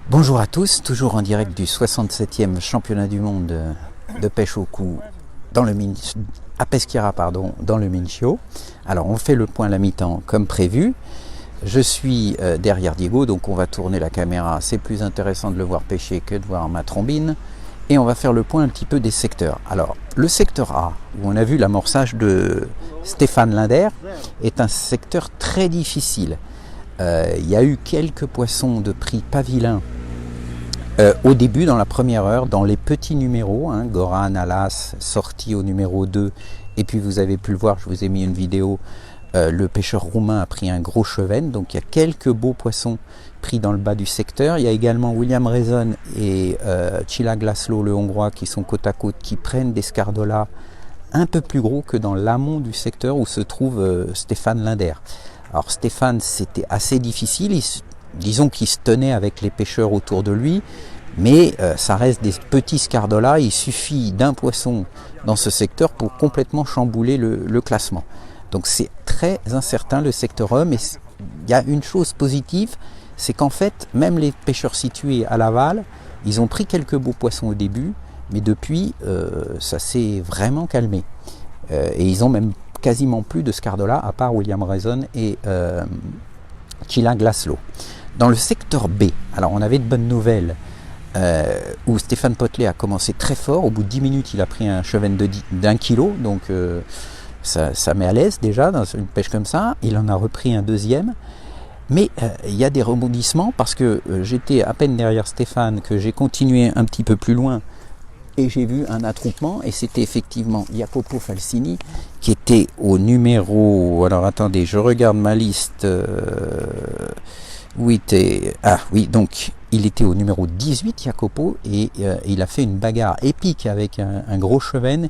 Bonjour à tous, toujours en direct du 67e championnat du monde de pêche au coup à Peschiera, dans le Mincio. Alors on fait le point à la mi-temps comme prévu. Je suis derrière Diego, donc on va tourner la caméra. C'est plus intéressant de le voir pêcher que de voir ma trombine. Et on va faire le point un petit peu des secteurs. Alors le secteur A, où on a vu l'amorçage de Stéphane Linder, est un secteur très difficile. Il y a eu quelques poissons de prix pavillin au début, dans la première heure, dans les petits numéros, Goran, Alas, sorti au numéro 2, et puis vous avez pu le voir, je vous ai mis une vidéo, le pêcheur roumain a pris un gros chevenne, donc il y a quelques beaux poissons pris dans le bas du secteur. Il y a également William Rezon et Csillag László, le hongrois, qui sont côte à côte, qui prennent des scardolas un peu plus gros que dans l'amont du secteur où se trouve Stéphane Linder. Alors Stéphane, c'était assez difficile, disons qu'il se tenait avec les pêcheurs autour de lui, mais ça reste des petits scardolas. Il suffit d'un poisson dans ce secteur pour complètement chambouler le classement. Donc c'est très incertain le secteur E, mais il y a une chose positive, c'est qu'en fait, même les pêcheurs situés à l'aval, ils ont pris quelques beaux poissons au début, mais depuis, ça s'est vraiment calmé. Et ils ont même quasiment plus de scardolas, à part William Rezon et Csillag László. Dans le secteur B, alors on avait de bonnes nouvelles, où Stéphane Potelet a commencé très fort. Au bout de 10 minutes, il a pris un chevenne d'1 kilo, donc ça met à l'aise déjà dans une pêche comme ça. Il en a repris un deuxième, mais il y a des rebondissements parce que j'étais à peine derrière Stéphane, que j'ai continué un petit peu plus loin et j'ai vu un attroupement, et c'était effectivement Jacopo Falsini qui était au numéro, alors attendez, je regarde ma liste, donc il était au numéro 18, Jacopo, et il a fait une bagarre épique avec un gros chevenne.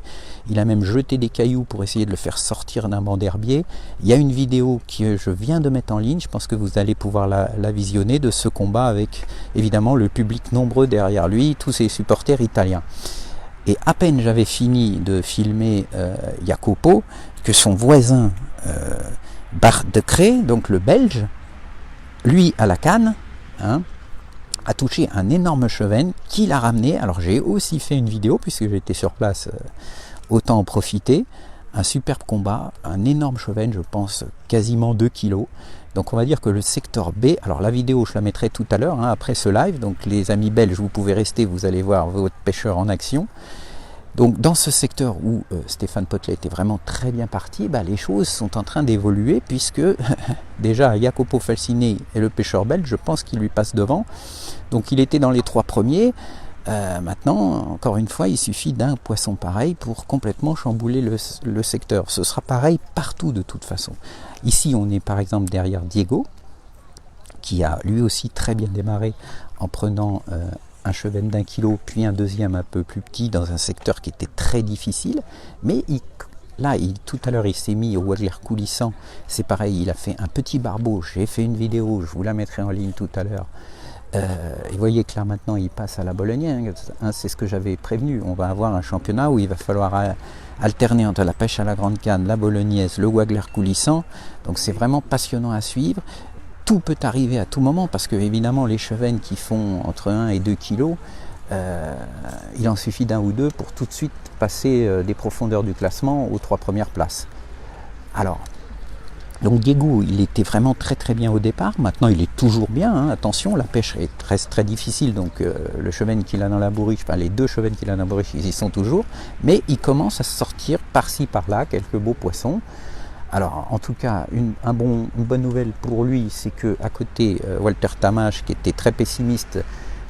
Il a même jeté des cailloux pour essayer de le faire sortir d'un banc d'herbier. Il y a une vidéo que je viens de mettre en ligne, je pense que vous allez pouvoir la visionner, de ce combat avec évidemment le public nombreux derrière lui, tous ses supporters italiens. Et à peine j'avais fini de filmer Jacopo, que son voisin Bart de Cré, donc le Belge, lui à la canne, a touché un énorme chevenne qu'il a ramené. Alors j'ai aussi fait une vidéo puisque j'étais sur place, autant en profiter. Un superbe combat, un énorme chevenne, je pense quasiment 2 kilos. Donc on va dire que le secteur B, alors la vidéo je la mettrai tout à l'heure, après ce live, donc les amis belges, vous pouvez rester, vous allez voir votre pêcheur en action. Donc dans ce secteur où Stéphane Potelet était vraiment très bien parti, les choses sont en train d'évoluer, puisque déjà Jacopo Falsini et le pêcheur belge, je pense qu'il lui passe devant. Donc il était dans les 3 premiers. Maintenant, encore une fois, il suffit d'un poisson pareil pour complètement chambouler le secteur. Ce sera pareil partout de toute façon. Ici, on est par exemple derrière Diego, qui a lui aussi très bien démarré en prenant un chevenne d'1 kilo, puis un deuxième un peu plus petit dans un secteur qui était très difficile. Mais tout à l'heure, il s'est mis au waggler coulissant. C'est pareil, il a fait un petit barbeau. J'ai fait une vidéo, je vous la mettrai en ligne tout à l'heure. Et vous voyez que là maintenant il passe à la bolognaise, c'est ce que j'avais prévenu. On va avoir un championnat où il va falloir alterner entre la pêche à la grande canne, la bolognaise, le waggler coulissant. Donc c'est vraiment passionnant à suivre. Tout peut arriver à tout moment, parce que évidemment les chevennes qui font entre 1 et 2 kilos, il en suffit d'un ou deux pour tout de suite passer des profondeurs du classement aux 3 premières places. Alors donc Diego, il était vraiment très très bien au départ. Maintenant il est toujours bien, attention, la pêche reste très difficile, donc le chevenne qu'il a dans la bourriche, les 2 chevennes qu'il a dans la bourriche, ils y sont toujours, mais il commence à sortir par-ci par-là quelques beaux poissons. Alors en tout cas, une bonne nouvelle pour lui, c'est que à côté, Walter Tamash, qui était très pessimiste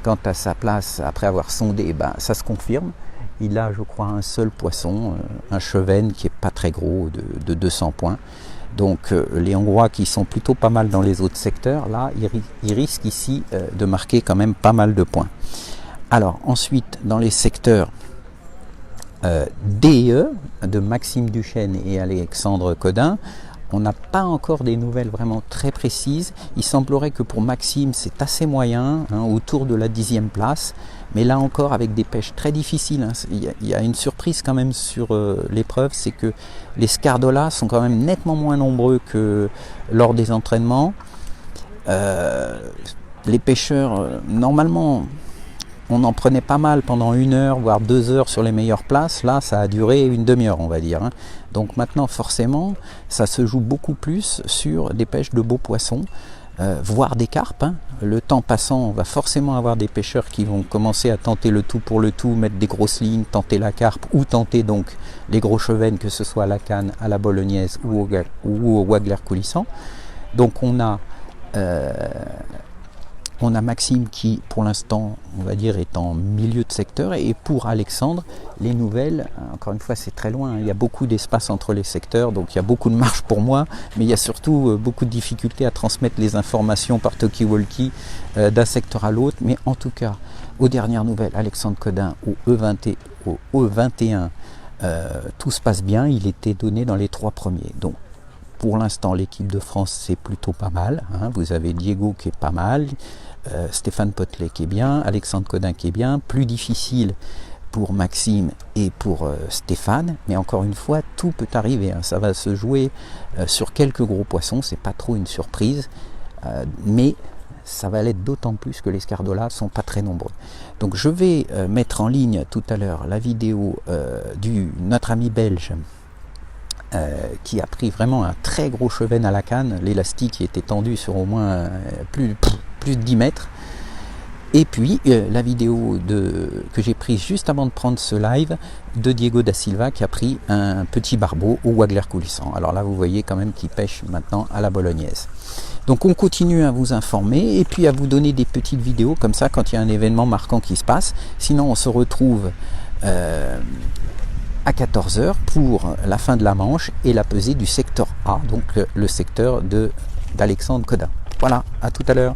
quant à sa place après avoir sondé, ça se confirme. Il a, je crois, un seul poisson, un chevenne qui est pas très gros, de 200 points. Donc les Hongrois, qui sont plutôt pas mal dans les autres secteurs, là, ils risquent ici de marquer quand même pas mal de points. Alors ensuite, dans les secteurs D et E, de Maxime Duchesne et Alexandre Codin, on n'a pas encore des nouvelles vraiment très précises. Il semblerait que pour Maxime, c'est assez moyen, autour de la 10e place. Mais là encore, avec des pêches très difficiles. Il y a une surprise quand même sur l'épreuve, c'est que les scardolas sont quand même nettement moins nombreux que lors des entraînements. les pêcheurs, normalement, on en prenait pas mal pendant 1 heure, voire 2 heures sur les meilleures places. Là, ça a duré une demi-heure, on va dire. Hein. Donc maintenant, forcément, ça se joue beaucoup plus sur des pêches de beaux poissons, voire des carpes. Hein. Le temps passant, on va forcément avoir des pêcheurs qui vont commencer à tenter le tout pour le tout, mettre des grosses lignes, tenter la carpe ou tenter donc les gros chevennes, que ce soit à la canne, à la bolognaise ou au waggler coulissant. Donc on a Maxime qui, pour l'instant, on va dire, est en milieu de secteur. Et pour Alexandre, les nouvelles, encore une fois, c'est très loin. Hein. Il y a beaucoup d'espace entre les secteurs, donc il y a beaucoup de marge pour moi. Mais il y a surtout beaucoup de difficultés à transmettre les informations par talkie-walkie d'un secteur à l'autre. Mais en tout cas, aux dernières nouvelles, Alexandre Codin, au E21, tout se passe bien. Il était donné dans les 3 premiers. Donc, pour l'instant, l'équipe de France, c'est plutôt pas mal. Hein. Vous avez Diego qui est pas mal, Stéphane Potelet qui est bien, Alexandre Codin qui est bien. Plus difficile pour Maxime et pour Stéphane. Mais encore une fois, tout peut arriver. Hein. Ça va se jouer sur quelques gros poissons. C'est pas trop une surprise. Mais ça va l'être d'autant plus que les scardolas sont pas très nombreux. Donc je vais mettre en ligne tout à l'heure la vidéo notre ami belge qui a pris vraiment un très gros cheven à la canne. L'élastique était tendu sur au moins plus de 10 mètres. Et puis la vidéo que j'ai prise juste avant de prendre ce live de Diego da Silva qui a pris un petit barbeau au waggler coulissant. Alors là vous voyez quand même qu'il pêche maintenant à la bolognaise. Donc on continue à vous informer et puis à vous donner des petites vidéos comme ça quand il y a un événement marquant qui se passe. Sinon on se retrouve à 14h pour la fin de la manche et la pesée du secteur A, donc le secteur d'Alexandre Codin. Voilà, à tout à l'heure.